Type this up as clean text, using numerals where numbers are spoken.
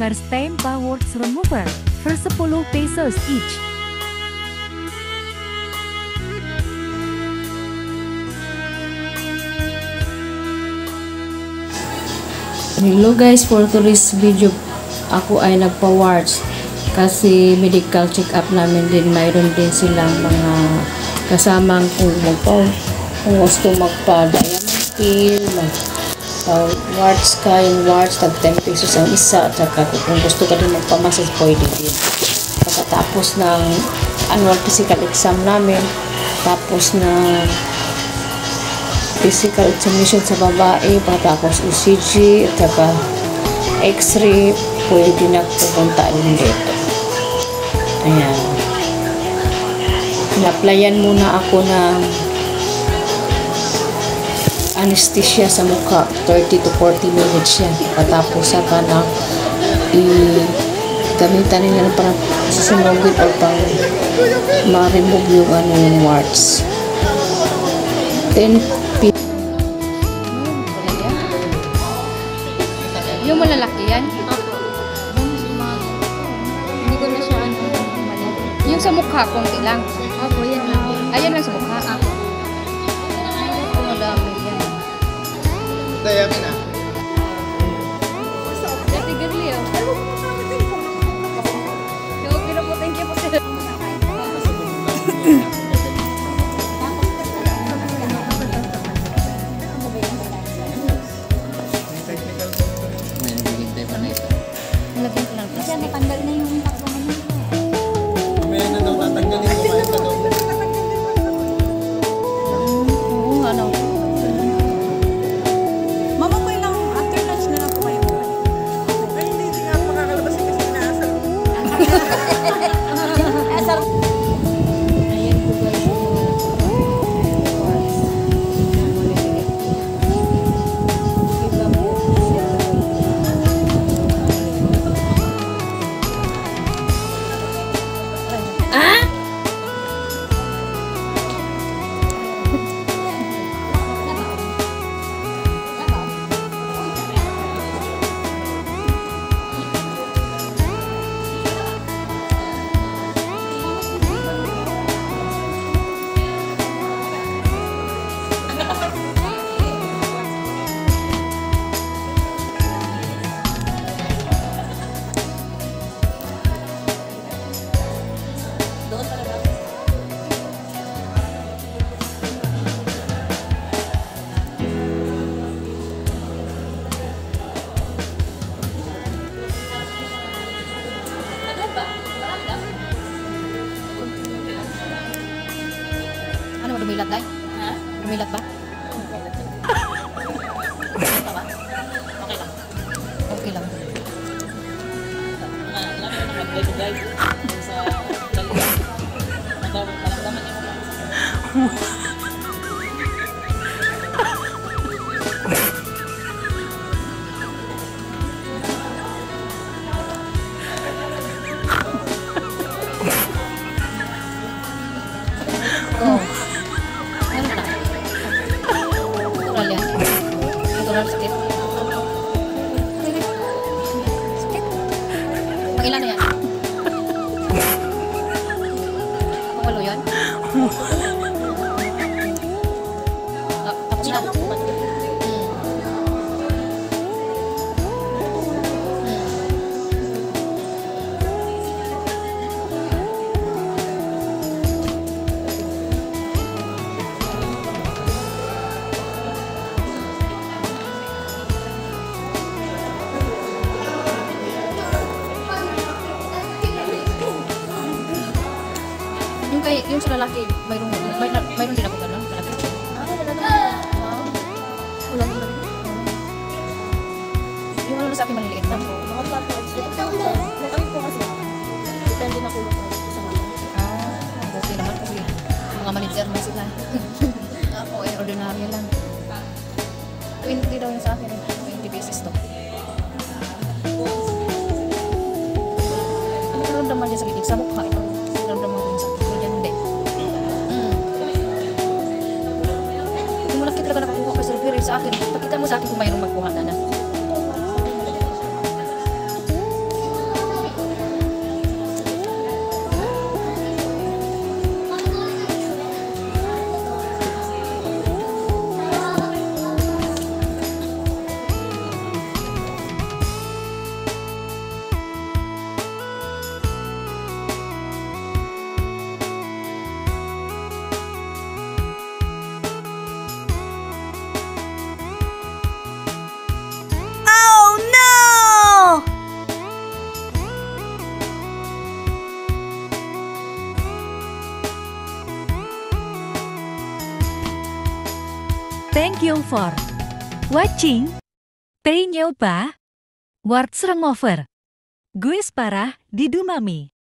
First time Words Remover for 10 pesos each. Hello guys, for today's video ako ay nagpa-wards kasi medical check-up namin din. Mayroon din silang mga kasamang kung gusto magpa-diamond pill, wards ka, yung wards tag 10 pesos ang isa, at saka kung gusto ka din magpa-massage pwede din. Pagkatapos ng annual physical exam namin, tapos na physical examination sa babae, pagkatapos ECG at saka x-ray, pwede na pupunta din dito. Ayan, na-applyan muna ako ng anesthesia sa mukha, 30 to 40 minutes yan. Pagkatapos saka na gamitan nila para susunogin o pang ma-remove yung warts. 10 yung malalaki yan? Hindi ko na siya Yung sa mukha, konti lang. Opo, yan lang. Ayun lang sa mukha. Madami yan. Dayami na. Dati girly oh. Okay na po, thank you po. May nagbibintay pa na ito. Nalagyan ko lang Kasi plastic. natanggal na yung takbo na yun. May na daw tatanggalin mo kayo na daw. Oo, ano. Mama, ko lang after lunch na lang po kayo. Ay, hindi nga ako makakalabas kasi inaasal ko. Ayan po guys. Ano, dumilat tayo? Ha? Dumilat ba? Okay lang. Okay lang. Oh. Ano na? Natural yan. Natural sakit. Sakit. Pag-ilan na yan? Pag-walo yan? Tapos na. Yung sa lalaki, mayroon din ako gano'n, lalaki. Wala naman. Yung ano sa akin maliliit lang po. Mga platforms. Nakami po kasi. Depende na po sa mga. Okay naman kasi mga manager na sila. Ako ay ordinaryo lang. 20 daw yung sa akin, 20 pesos to. Ano naramdaman niya sa gitig? Sa mukha ito. Naramdaman ko yung sa akin. Ganyan hindi. Yung malaki talaga nakakuha ka sa akin. Pakita mo sa akin kung mayroong magkuha na na. Thank you for watching. Pay nyo pa? Warts Remover. Guys para di dumami.